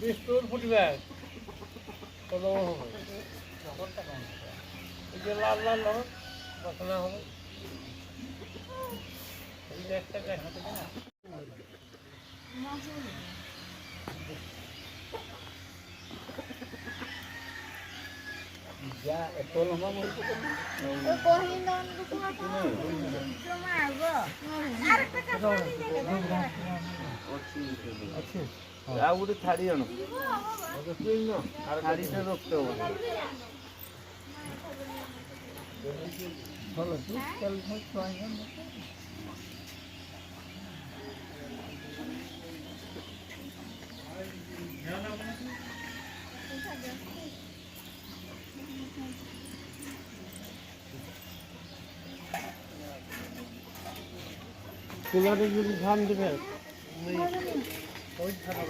Biscuit ফুটবে কত হবে এই যে লাল লাল হবে বাসনা হবে এই যে একটা হাতে না ya esto lo vamos ଆଉ ଗୋଟେ ଥାଳି ଆଣ ଥାଳିଟା ରଖିଦେବ ଭଲ কুলারে যদি ধান দেবে ওই ধান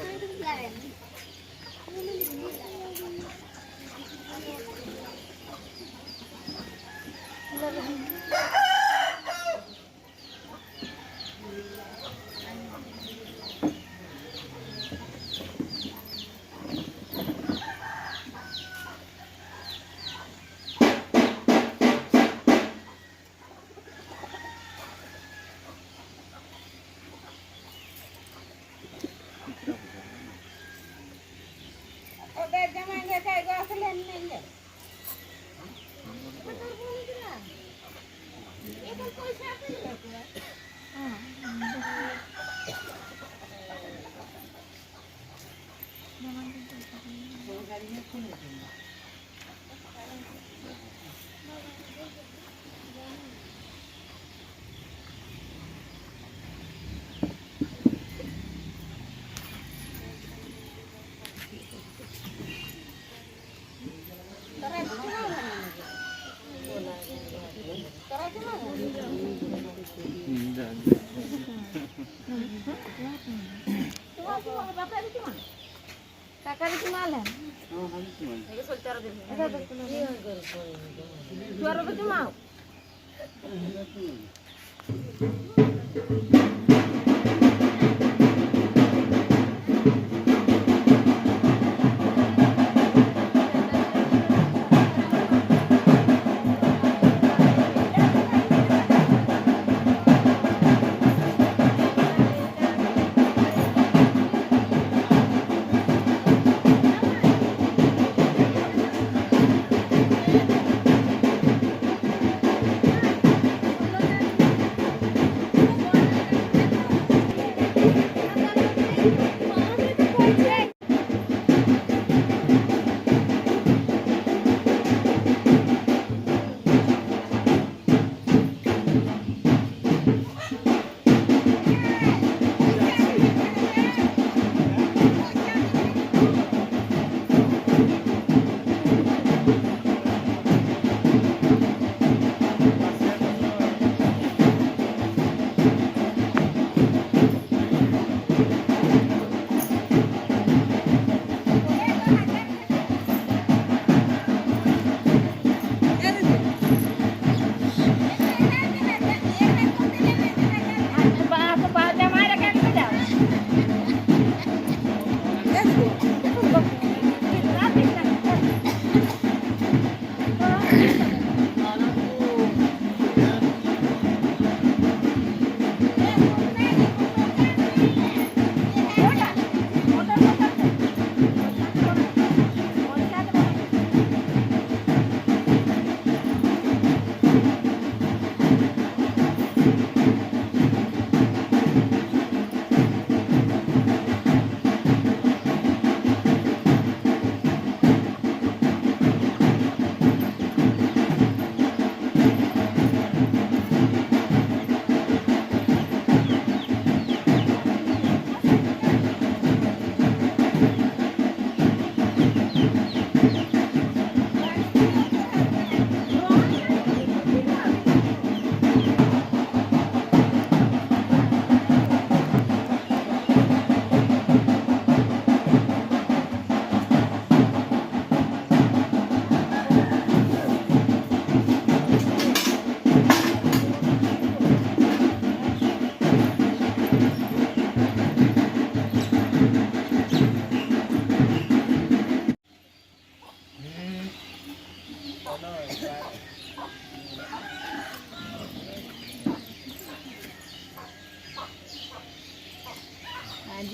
Kakak itu malam. Oh, habis mana? Ini sultar dulu. Suara betul mau.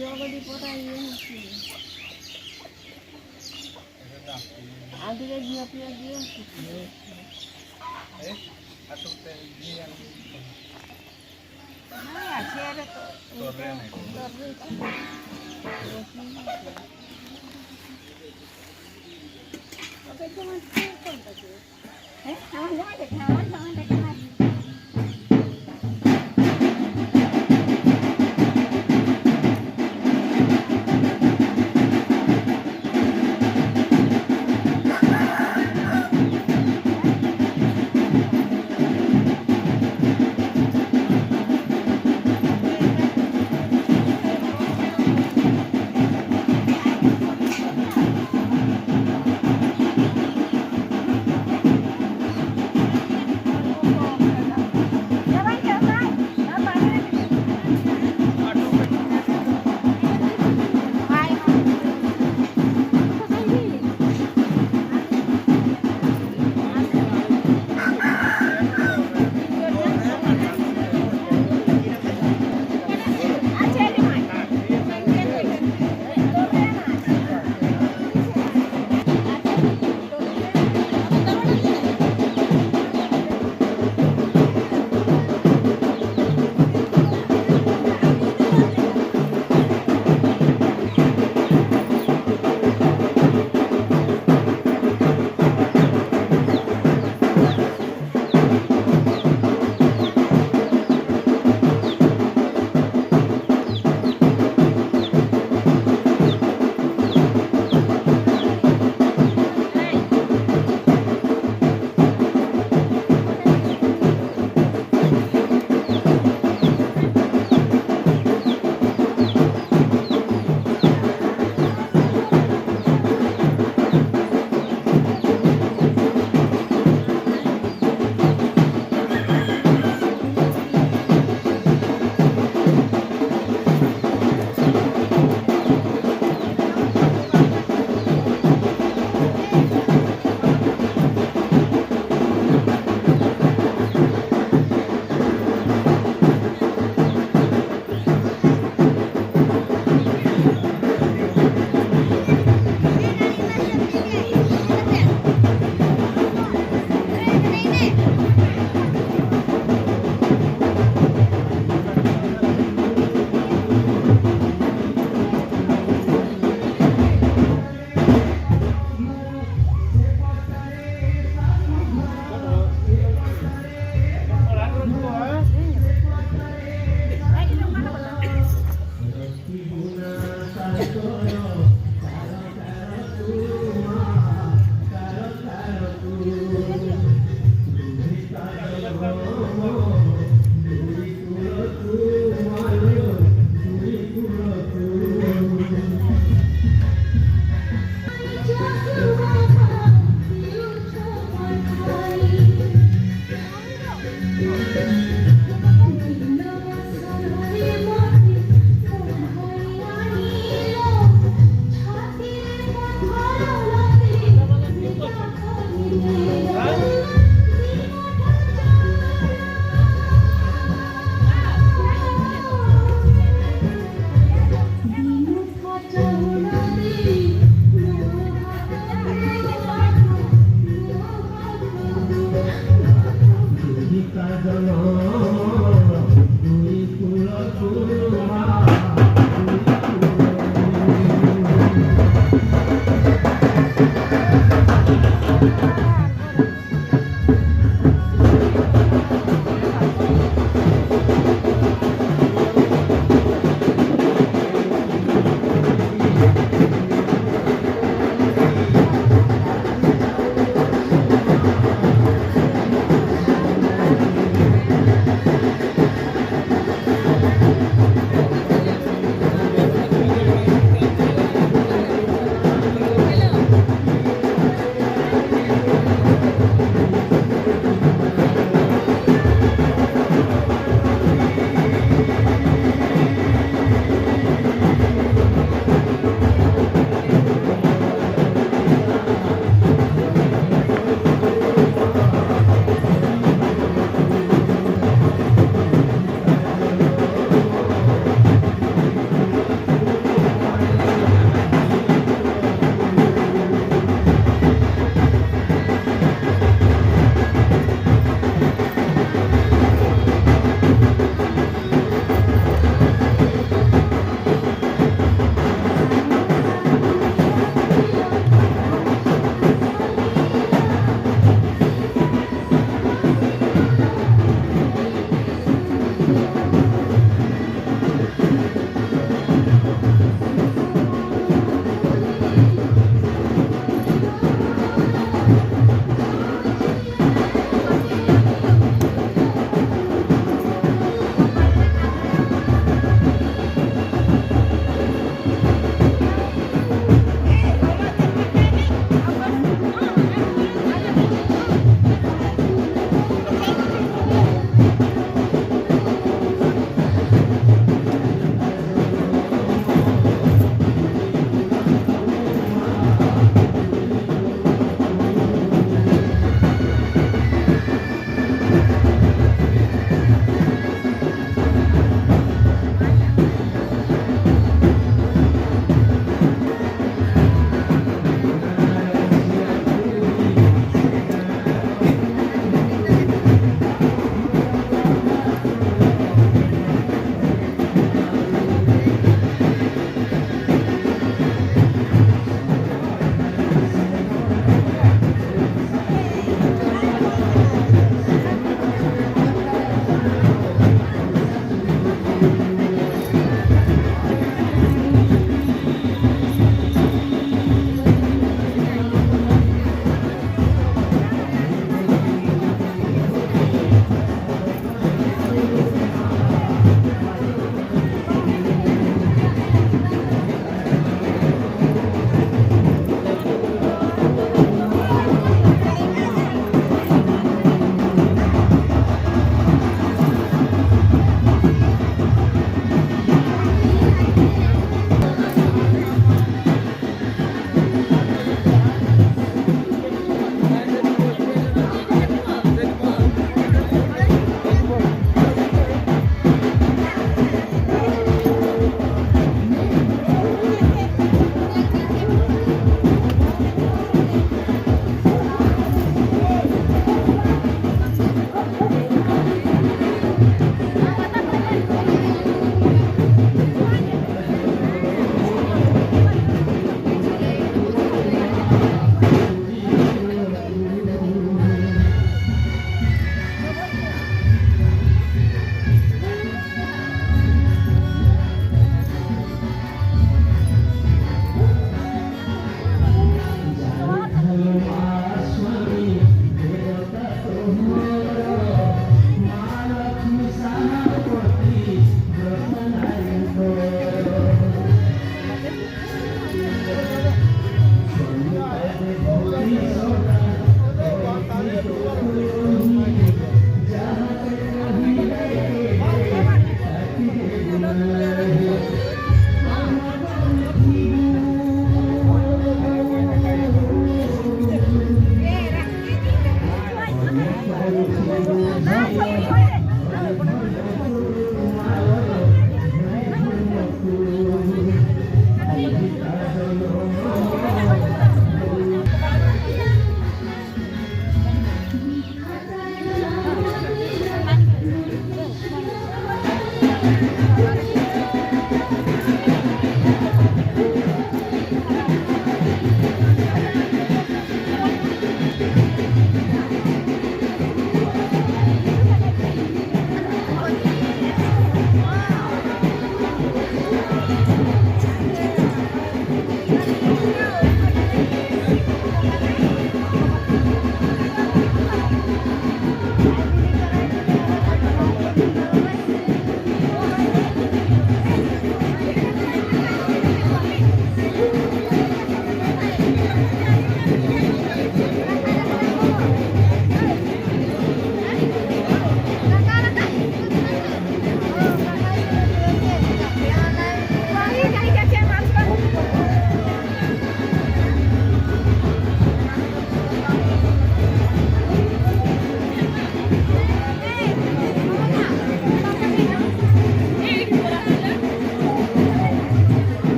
Hãy subscribe cho kênh Ghiền Mì Gõ để không bỏ lỡ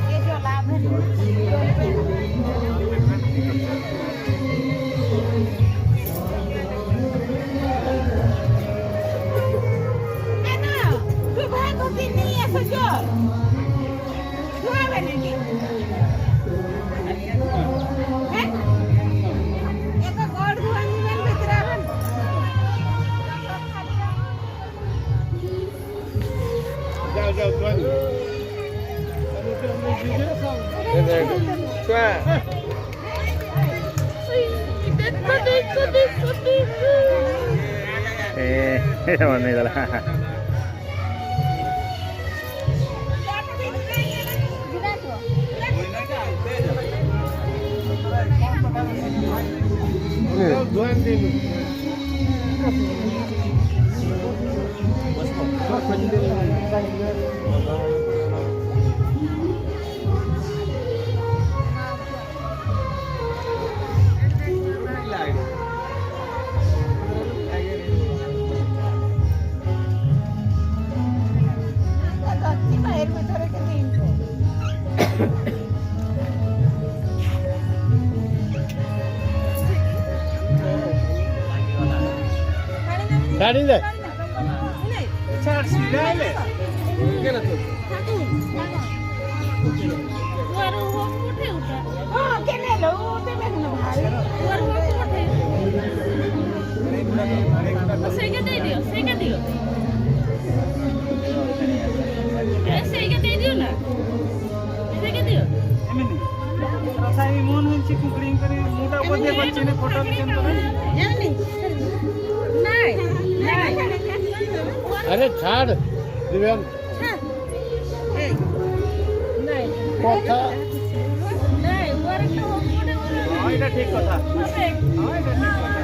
ये जो लाभ है तू भाई को भी नहीं है सजो तू है नहीं है ये तो गॉड धुआनी में बितरावन വന്നില്ല गाडीले अरे छाड़ दिव्यान কথা नहीं वर को हां এটা ঠিক কথা हां এটা ঠিক কথা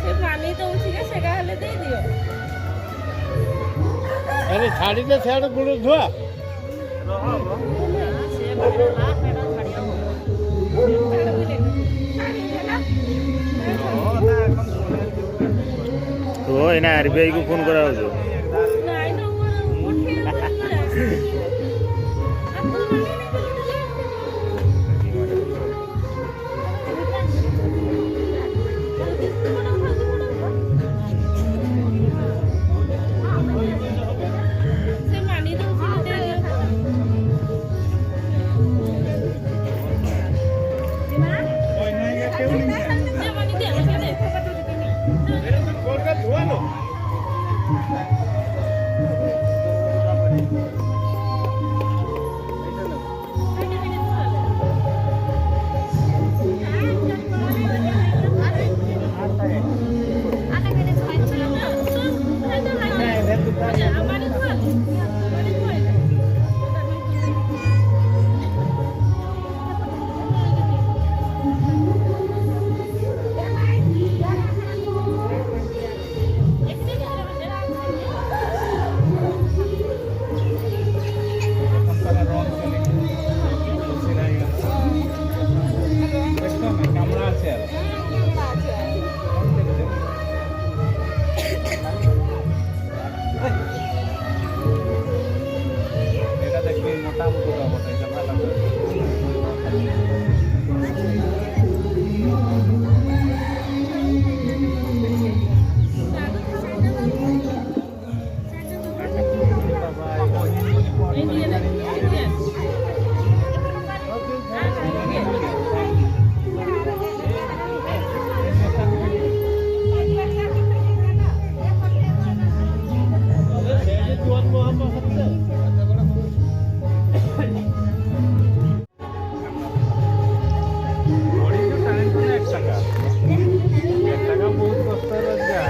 से पानी तो उसी के सेगा हले दे दियो अरे छाड़ी दे छाड़ गुड़ धुआ से बड़ा पेड़ा छाड़िया तो एना आरबीआई को फोन करा हो नहीं तो वो उठे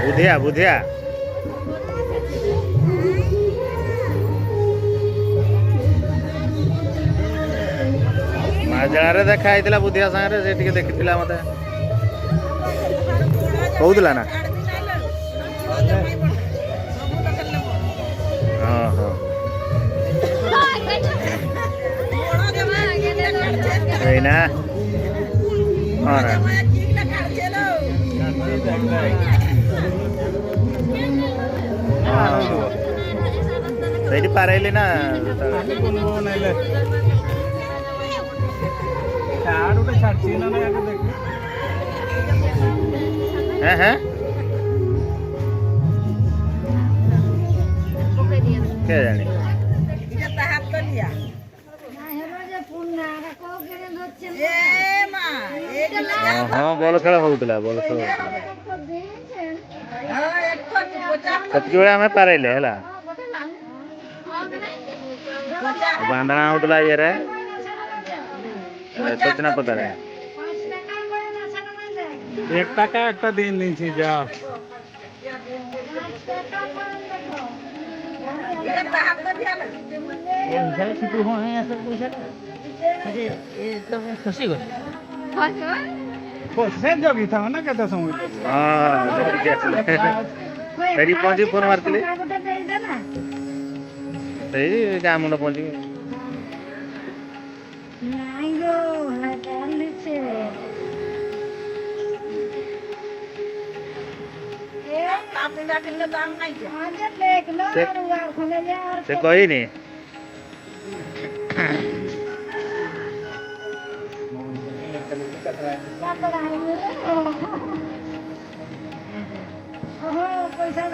बुधिया बुधिया ମାଜଳାରେ ଦେଖା ହେଇଥିଲା ବୁଧିଆ ସାଙ୍ଗରେ ସେ ଟିକେ ଦେଖିଥିଲା ମତେ କହୁଥିଲା ନା ହଁ ହଁ ଏଇନା ହଁ ନା ହଁ ସେଇଠି ପାରେଇଲି ନା ଗୋଟେ ଛାଡିଛି ନା ନାଇଁ ଆଗ ଦେଖ হ্যাঁ হ্যাঁ কে জানি ହଁ ବଲ ଖେଳ ହଉଥିଲା ସେତିକି ବେଳେ ଆମେ ପାରେଇଲେ ହେଲା ବାନ୍ଧଣା ହଉଥିଲା ଇଏରେ ସଚନା ପଦାରେ একটা কা একটা দিন নিয়েছি যা ଜଗି ଥାଅ ନା କେତେ ସମୟ ସେଠି ପହଞ୍ଚି ଫୋନ ମାରିଥିଲି ସେଇ ଗାଁ ମୁଣ୍ଡ ପହଞ୍ଚିକି ସେ କହିନି ପଇସା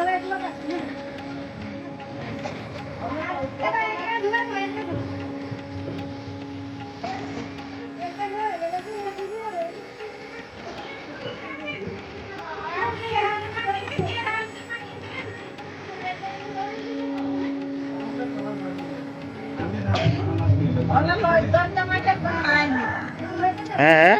হ্যাঁ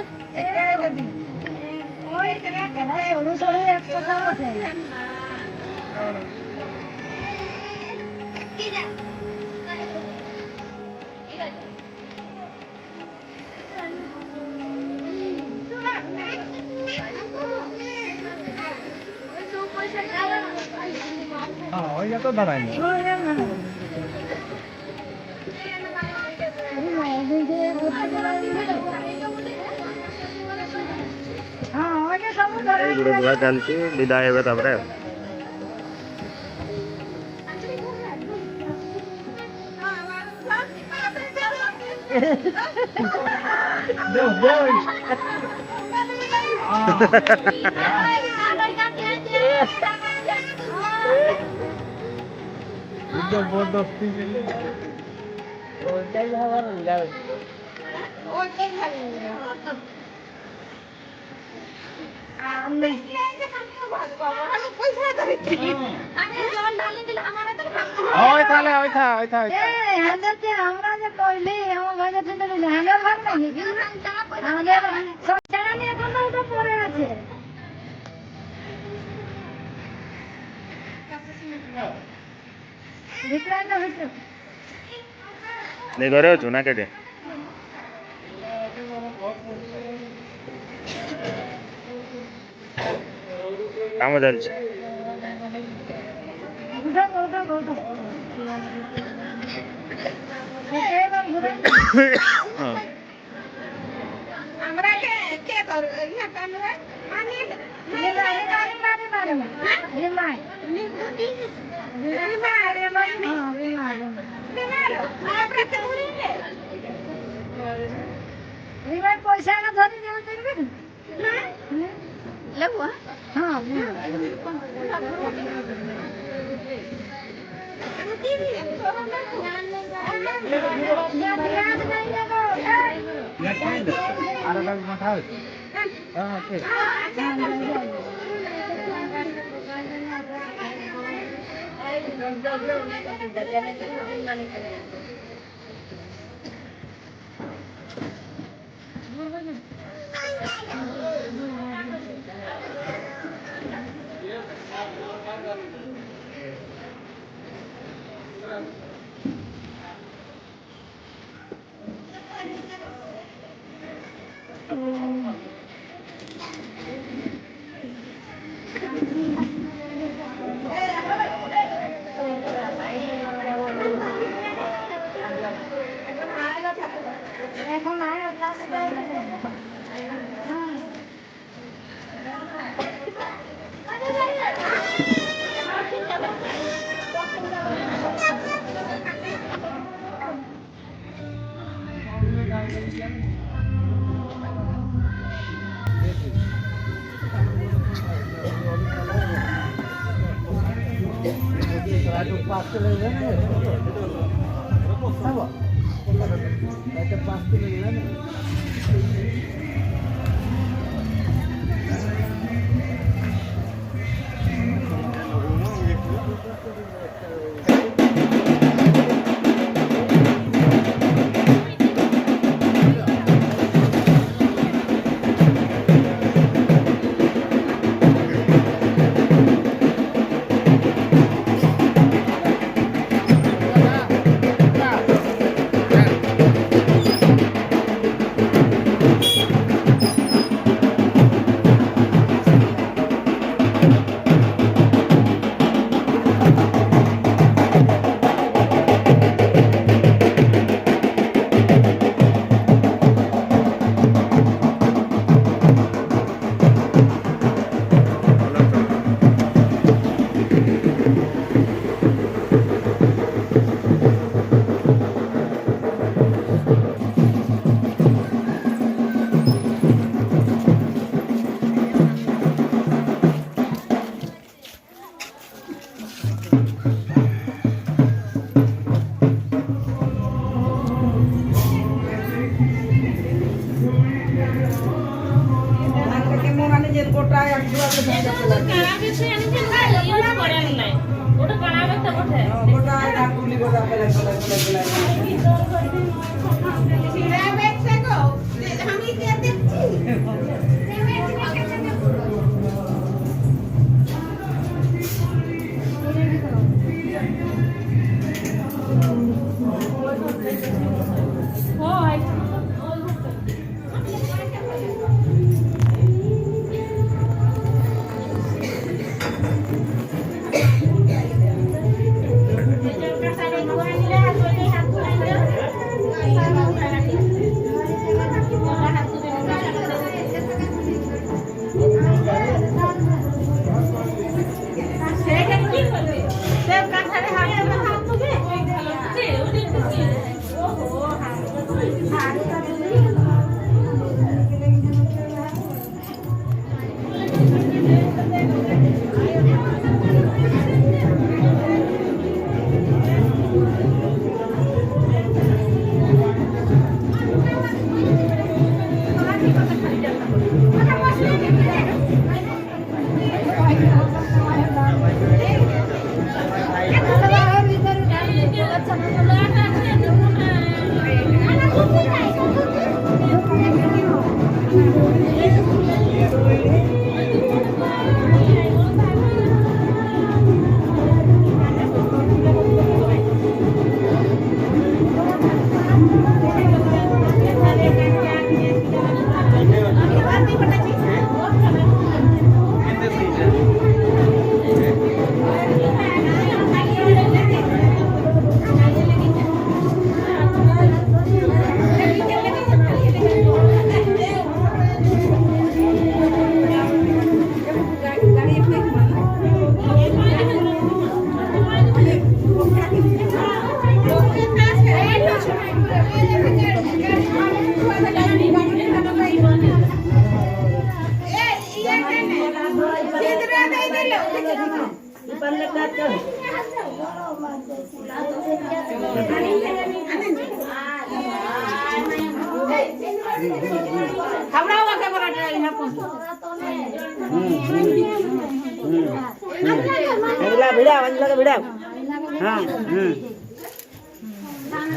ওইটা তো দাঁড়ায়নি ଗୁଡ଼ ଧୁଆ ଚାଲିଛି ବିଦାୟ ହେବେ ତାପରେ জবরদস্তি আমরা যে কইলি আমার ভাইয়া চিন্তা দিলে হ্যাঙ্গার ভাগ নাকি আমাদের সচ্চারা নিয়ে এখন ওটা পড়ে আছে ভিতরে না ভিতরে ନେଇ ଘରେ ଅଛୁ ନା କେଟେ କାମ ଚାଲିଛି আমরা কে কে কর ইয়া কামরা মানে पैसा का धरी देवे लेबो हां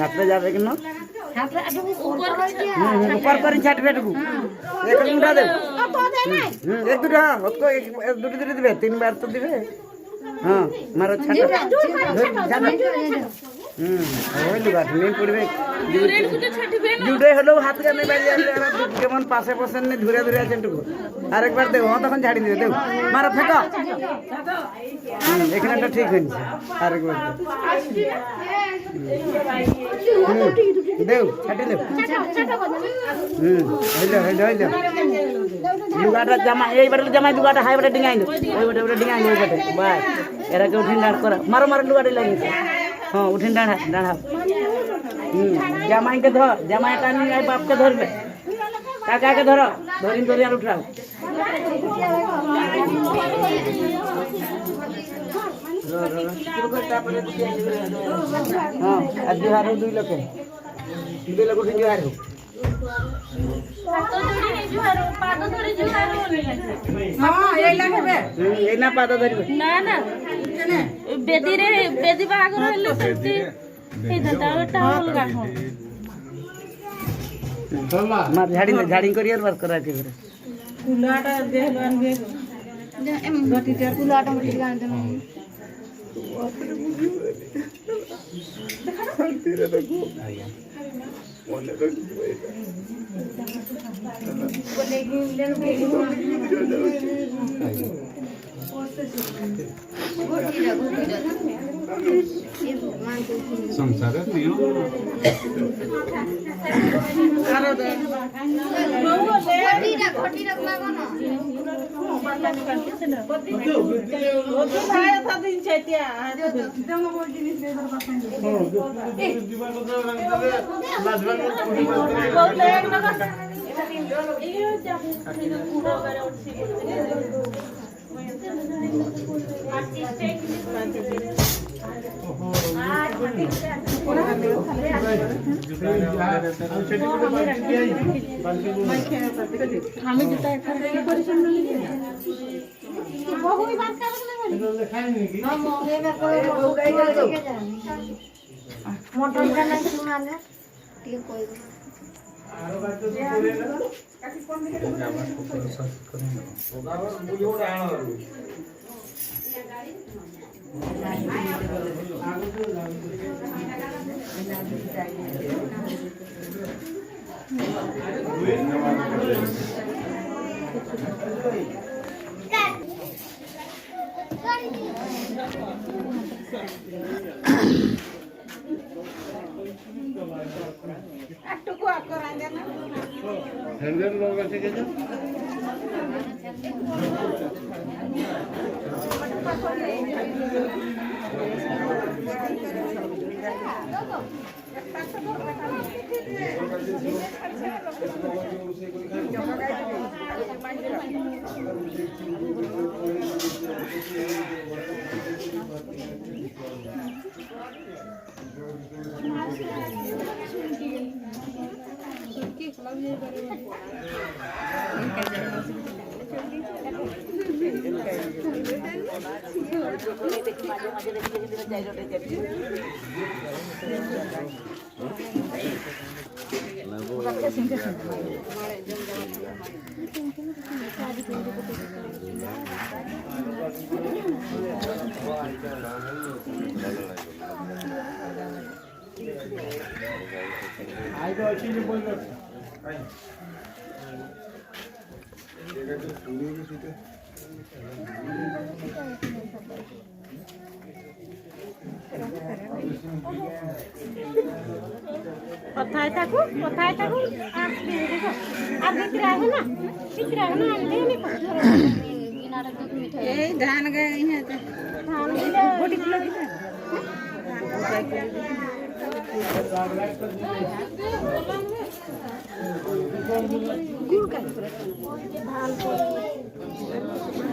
हाथ पे जावे कि न ऊपर कर छाट बेट को एक उठा दे एक दूटा उसको एक दूटी दूटी दिबे 3 बार तो दिबे हां मारो छाट ओइ लुगा नहीं पड़बे जुडे हलो हाथ का नहीं बैठ जाले केमन पासे पासे ने धुरे धुरे आछन टुको আর একবার দেও হ্যাঁ তখন ছাড়ি দিবে দেও মারো ফেকো এখানেটা ঠিক হইছে আর একবার দেও ছাড়ি দেও হইলো হইলো হইলো দুগাটা জামা এইবারে জামা দুগাটা হাইবারে ডিঙাই দাও ওইবারে ডিঙাই দাও ওইবারে বাস এরাকে উঠিন ডাঁড় করা মারো মারো দুগাটা লাগিছে হ্যাঁ উঠিন ডাঁড়া ডাঁড়া জামাইকে ধর জামাইটা নিয়ে আই বাপকে ধরবে কাকাকে ধরো ধরিন ধরি আর উঠাও ହଁ ଆଉ ଜୁହାର 2 ଲୋକ 2 ଲୋକ ଉଠି ଜୁହାର ହଉ ଏଇନା ପାଦ ଧରିବେ ନା ନା ବେଦିରେ ବେଦି ବାହାଘର ହେଲେ ସେମିତି ହେଇଥାନ୍ତା ଆଉ ଏଟା ଅଲଗା ହଁ ମାର ଝାଡି କରିବାର ବାର କରା ଅଛି ଘରେ କୁଲାଟା ଦେହଲ ଆନବେ ଗଟିଟା କୁଲାଟା ମତେ ଗାଁରେ ନାହିଁ संसार नियम আমি যেটা এখানে পরিচ্ছন্ন লিখে বহু বাত মোটর গানা শুনালে ଟିକେ କହିବ हैंडल लोग ऐसे कैसे आई तो अच्छी से बोल रहा কথায় থাকুক আর দেখো আর ভিতরে আছে না এই ধান গায়ে ধান দিলে বডি কিলো দিলে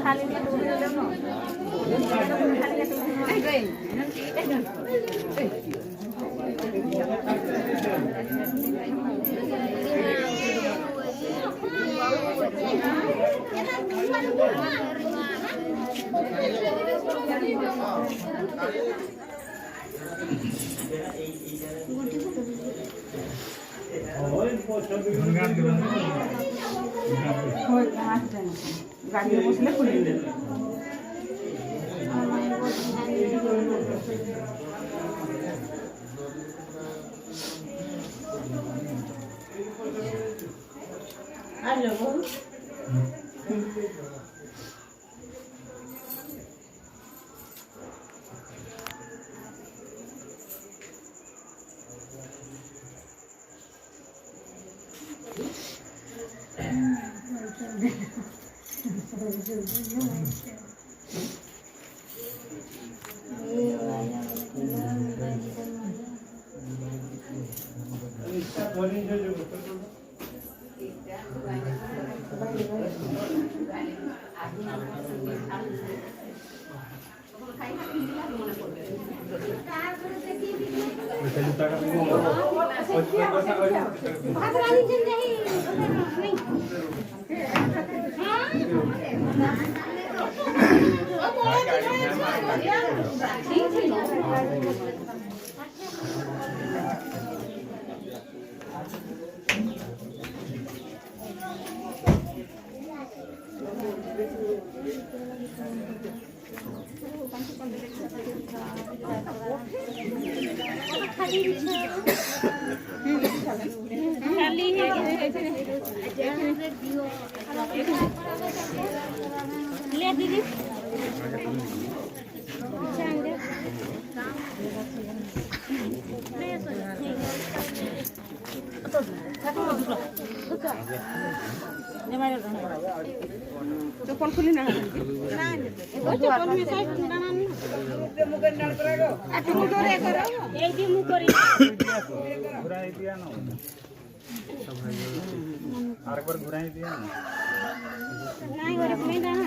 খালি গাড়িতে বসলে খুলে দেবে ले दीदी चप्पल खुली ना चप्पल में साइड ना मुगर डाल करो मुंह करे करो एक दी मुंह करी घुराई दिया ना आर बार घुराई दिया ना नहीं और नहीं जाना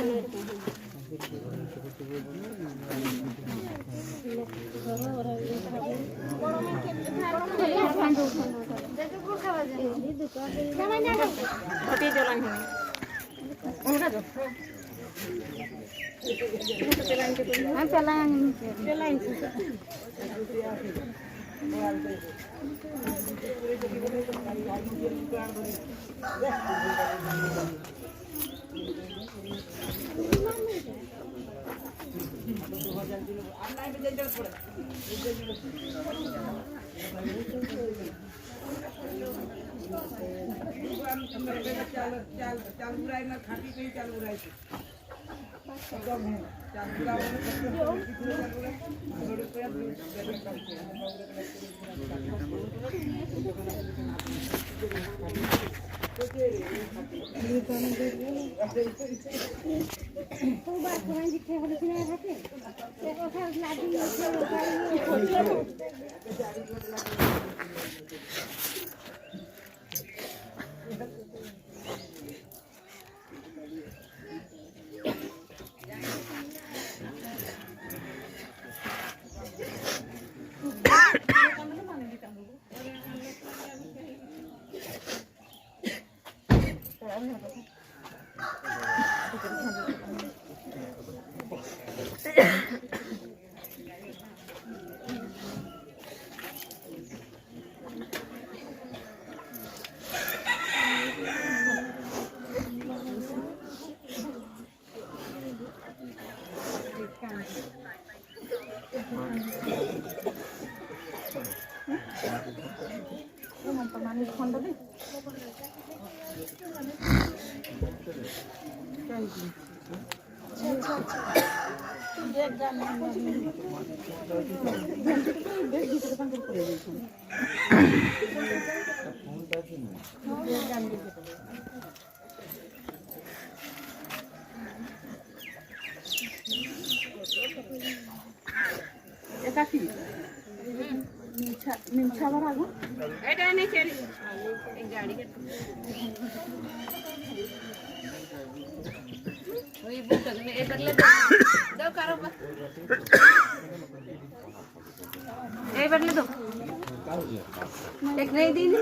एक नहीं दी ले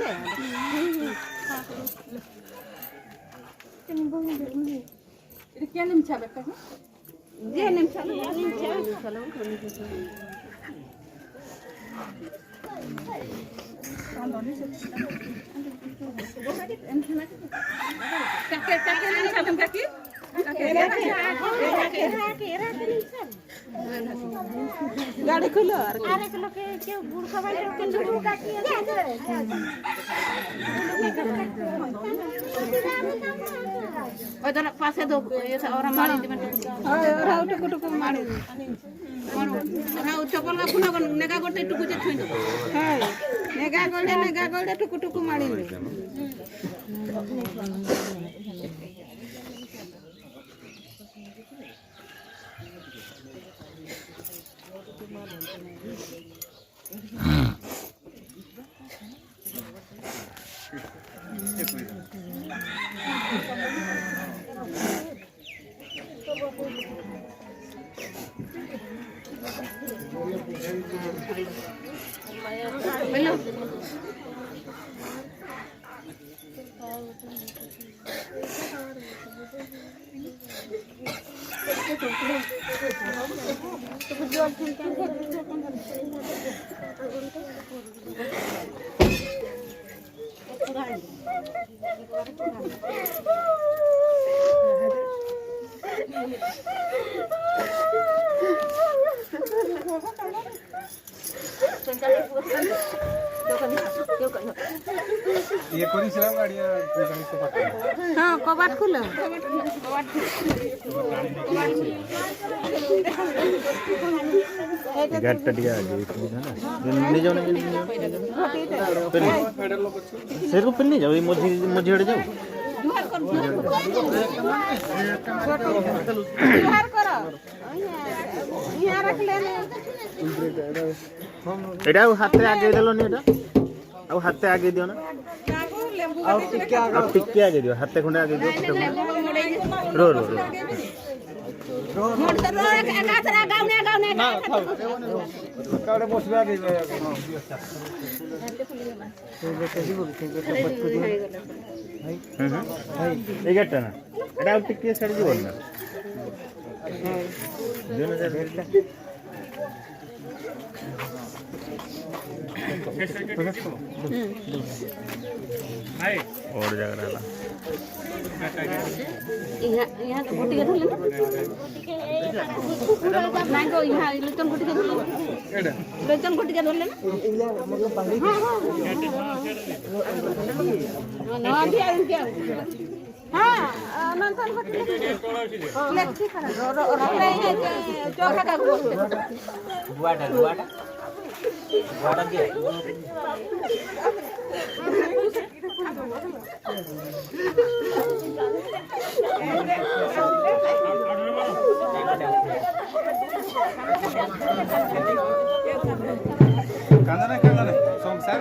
क्या निम्छा बेटा ये निम्छा चलो गाड़ी खुलो अरे के लोग के गुड़ खवाई के गुड़ काटी ओदर पासे दो ये और मारी दिबन और आउट टुकु मारी और चपल का पुना नेगा गोटे टुकु जे थुई हाय नेगा गोल्डे टुकु टुकु मारी ये कोणी सिरा गाडी हाँ कबाट खुल गाड़ीटा टिके आगे नहीं जाओ से को पिन नहीं जाओ ये मुझे हट जाओ जुहार करो यहाँ रख लेने एटा हाथ रे आगे देलो नि एटा अब हाथ आगे दियो ना अब टिके आगे दियो हाथ खंडे आगे दियो रो रो रो मोड़ तो रो कातरा गाउने काडे बसबा दे এই গাড়িটা না এটা আর টিকে ছাড়ি দিব না और जगह रहा यहाँ तो गुटी के धरले ना को यहाँ इलेक्ट्रॉन गुटी के धरले इलेक्ट्रॉन गुटी के धरले ना ना दिया क्या हाँ नंतर गुटी लेक्सी खड़ा रख रहे हैं चौका का बुआटा के कांदा संसार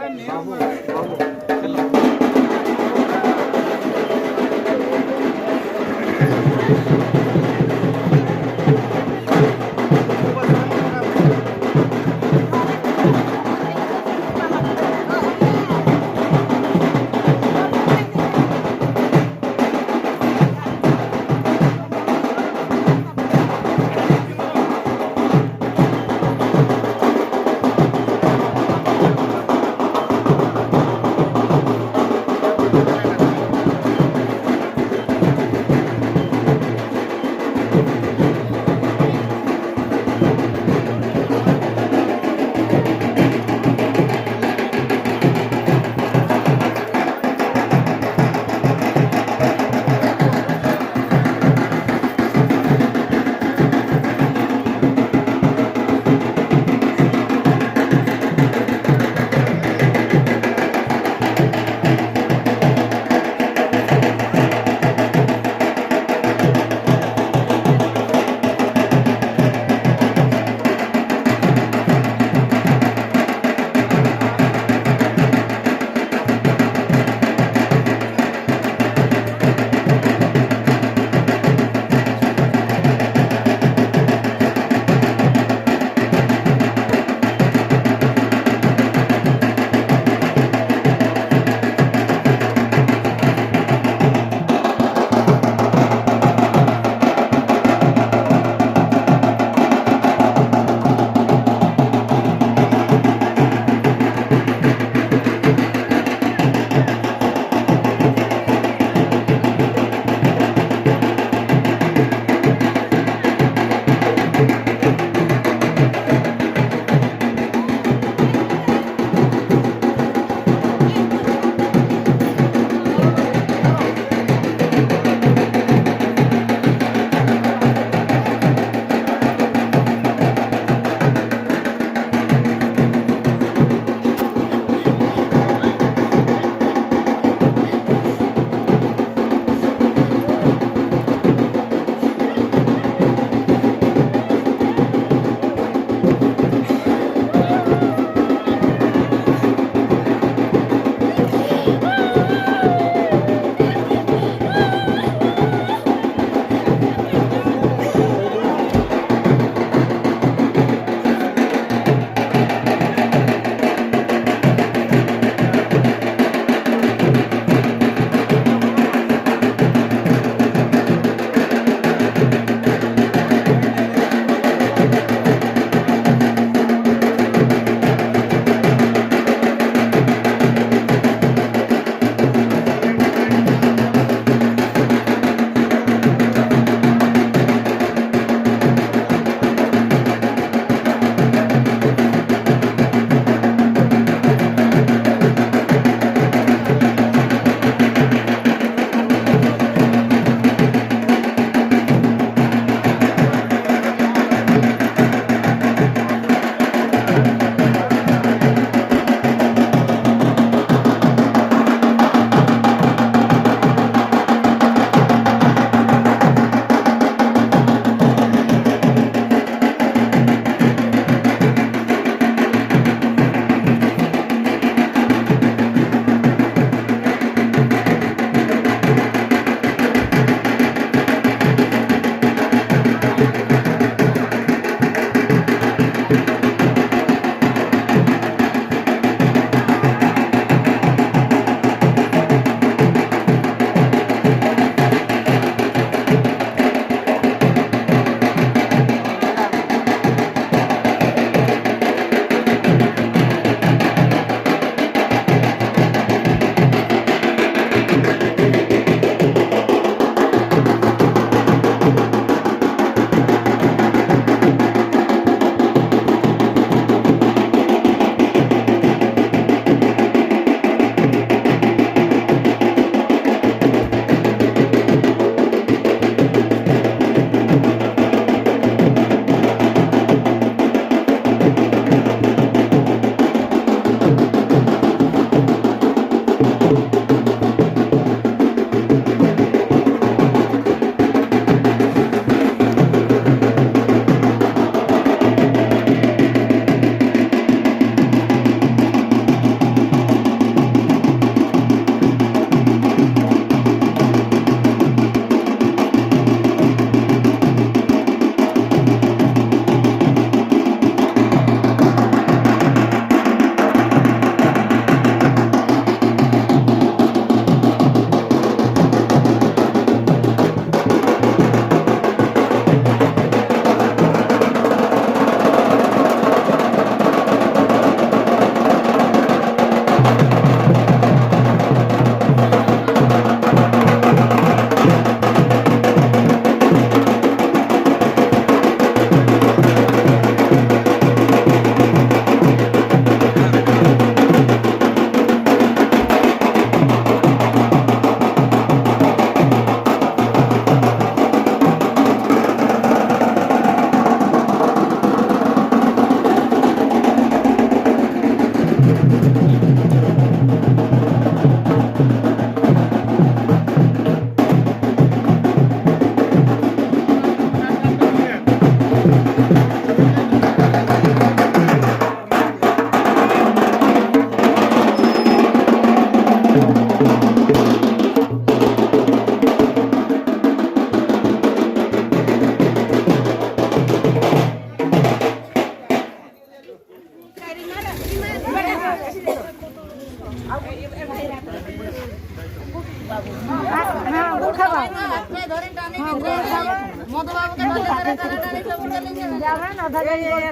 মধুবাবুকে ধরে ধরে টানাটানি সব চলে যাবে। যাবেন আধা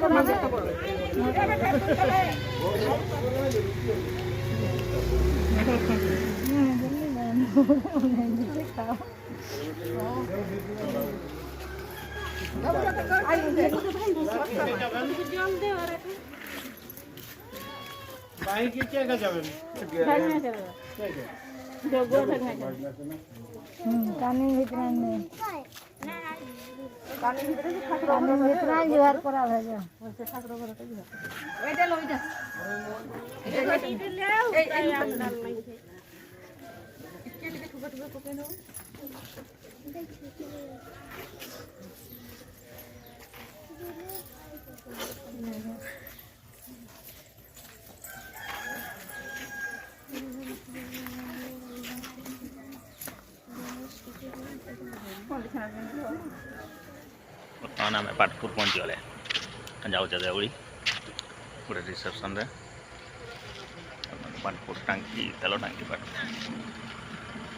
গল্প করবে। বাইকে কে কে যাবেন? কানের ভিতরে নেই, কানের ভিতরে জোয়ার করা হয়ে যায়। ବର୍ତ୍ତମାନ ଆମେ ପାଟପୁର ପହଞ୍ଚିଗଲେ ଯାଉଛେ ଦେଉଳି ଗୋଟେ ରିସେପସନ୍ରେ ପାଟପୁର ଟାଙ୍କି ତେଲ ଟାଙ୍କି ପାଟ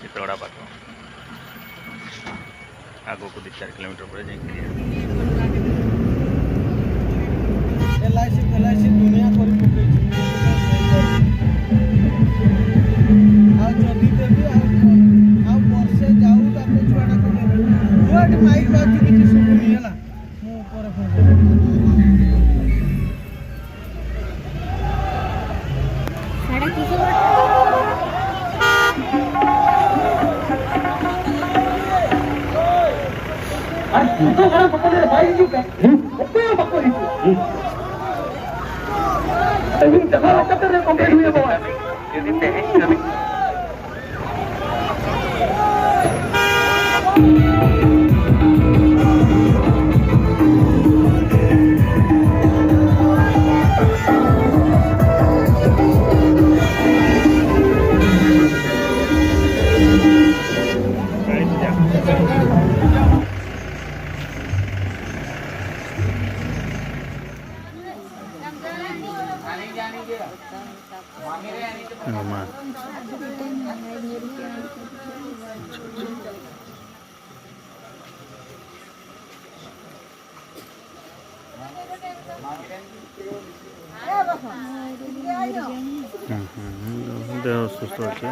ଚିତ୍ରଗଡ଼ା ପାଟ ଆଗକୁ 2-4 କିଲୋମିଟର ପରେ ଯାଇକି LIC ଦୁନିଆ କରି ପକେଇଛି। ଆଉ ଯଦି ଦେବି ଆଉ ବର୍ଷେ ଯାଉ ତାପରେ ଛୁଆଟାକୁ ଦେବି। ଛୁଆଟି ମାଇକ୍ ବାଜୁଛି କିଛି ଶୁଭୁନି ହେଲା। ମୁଁ ଉପରେ ଫୋନ୍ କରିବି। ଦେହ ସୁସ୍ଥ ଅଛି।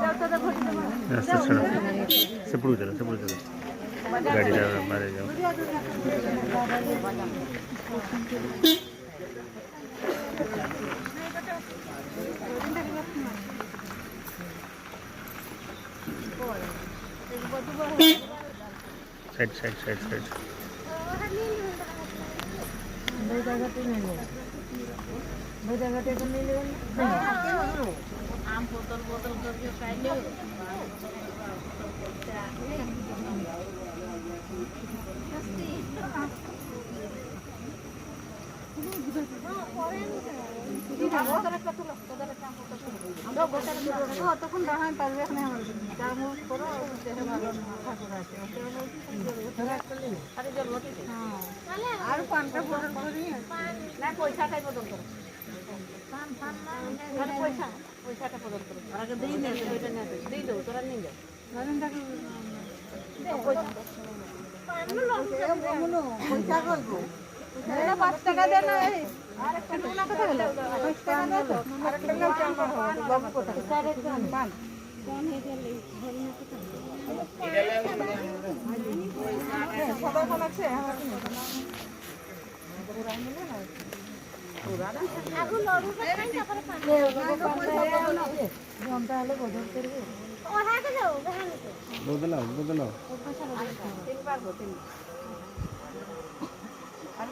रास्ता छड़ा सेपड़ू चलो गाड़ी मारे जाओ। साइड आम बोतल करके खाइले তখন দাঁড়ায় পারবে এখানে আমার করো আর পানটা বদল করি না পয়সাটাই বদল করো পয়সাটা বদল করো আগে দিয়ে নে ওইটা নিয়ে দিয়ে দেবো তোরা নিয়ে যাও পয়সা করবো 5 টাকা দেন না আরেকটা নুনা কথা বলো 5 টাকা দাও তো আরেকটা নাও চাল বাবু কোথায় সাড়ে 5 কোন হে গেলে ধরি না কথা সদা কোন আছে আমার পুরা মিলে না পুরা না আগু লড়ু খাই তারপরে পানি পয়সা পাবো না ঘন্টা হলে বদল করবে ও হাতে যাও বেহানিতে বদলাও পয়সা বদল 3 বার 3 আর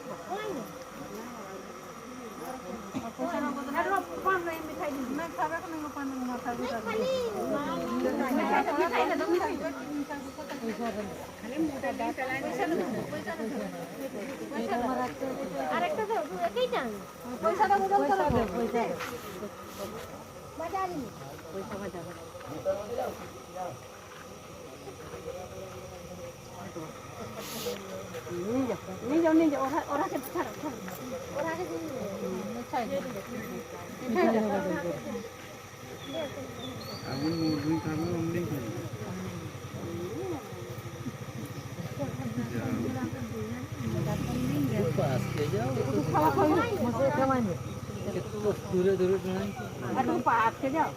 আরেকটা তো একই টান পয়সাটা বদল করো পয়সা বাজারে পয়সা বাজারে নিয়ে যাও ওরা কে ছাড়ো ওরা কে আমি মুড়ি খাবো অমনি খাই দূরে দূরে যাও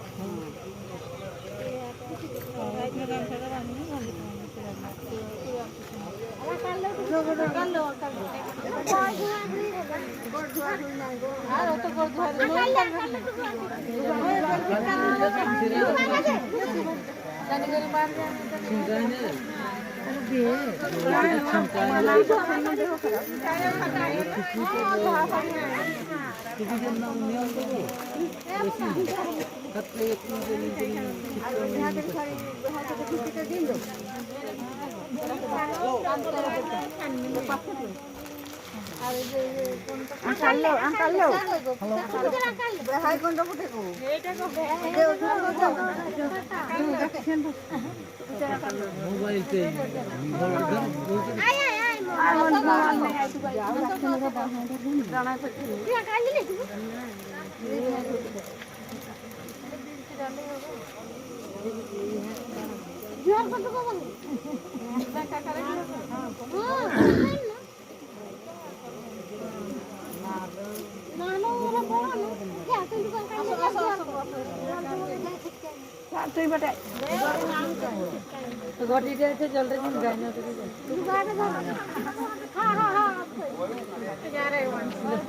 মোবাইল পে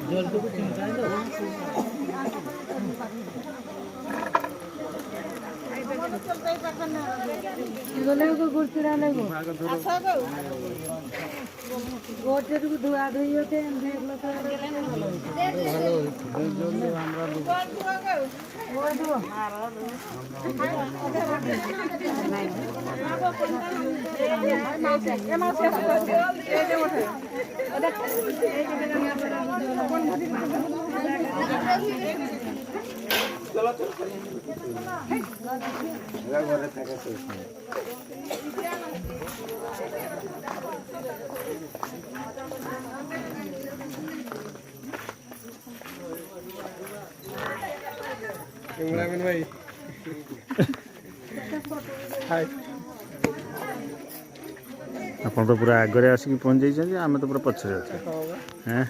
জলটুকু চিন্তা ধোয়া ধুই হতে ইমরান ভাই হাই ଆପଣ ତ ପୁରା ଆଗରେ ଆସିକି ପହଞ୍ଚି ଯାଇଛନ୍ତି ଆମେ ତ ପୁରା ପଛରେ ଅଛୁ ହେଁ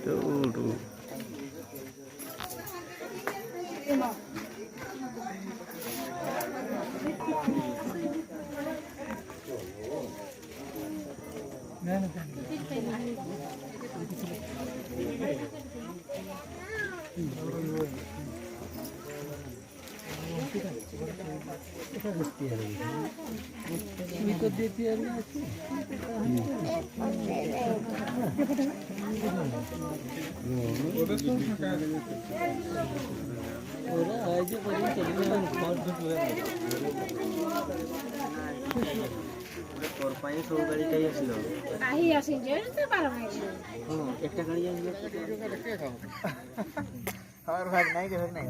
ଟୁ তোর পায়ে সব গাড়িটাই আসলো আহি আসি যে তো পারো না একটা গাড়ি আসলো আমার ভাগ নাই রে ভাগ নাই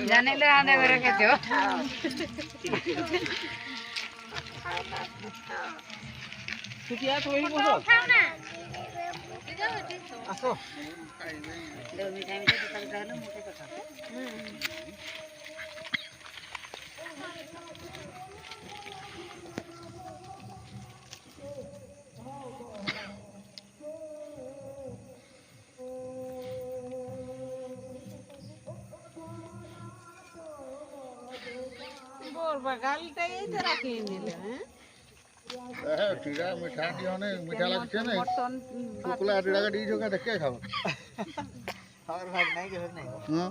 জানিলে আনে করে খেতে সুকিয়া তুই বসো আসো মিঠা দিও মিঠা লাগছে না শুকলা আটি টাকা দিয়ে দেখ খাও হুম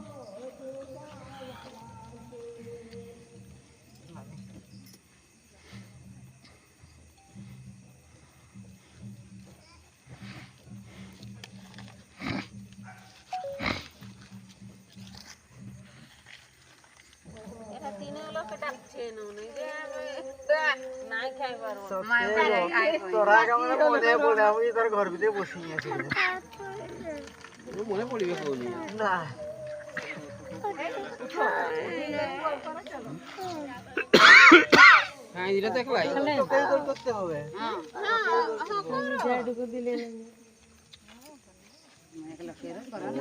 তোর ঘর ভিতরে বসে আছে মনে পড়িবে না হ্যাঁ এটা দেখলাই করতে হবে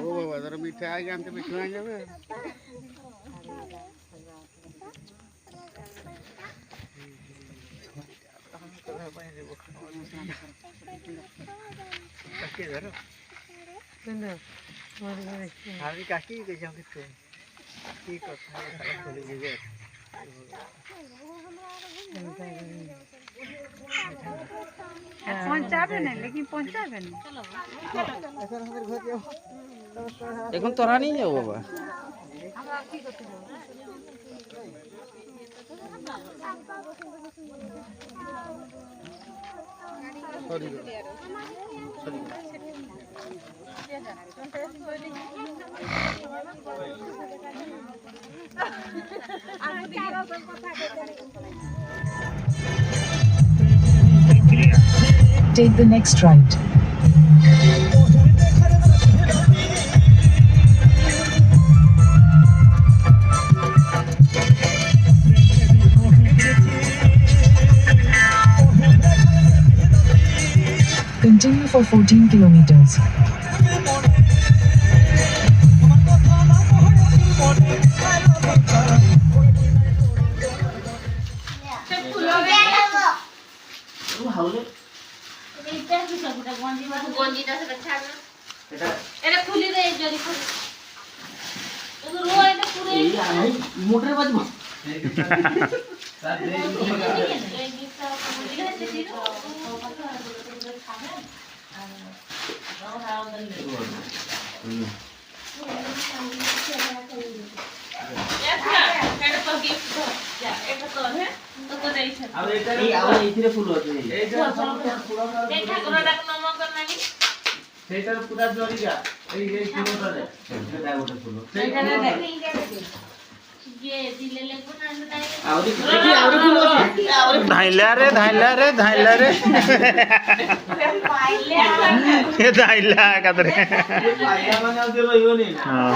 ও বাবা তোর মিঠা আগে আনতে বেশি হয়ে যাবে আমি কাকি দেখলাম কি কথা বলে দিবে এখন তোরা নিয়ে যাবো বাবা Take the next right. Continue for 14 kilometers. মোটরে বাজবো ফুল আছে সেইটার পুরা জরিটা এই এই ফুলটারে এটা গোটা ফুল সেইখানে দেখ ये दिले लेको ना आउरी फूल आउरी धाइला रे ये धाइला कादरे पाइला माने दिलो इवनी हां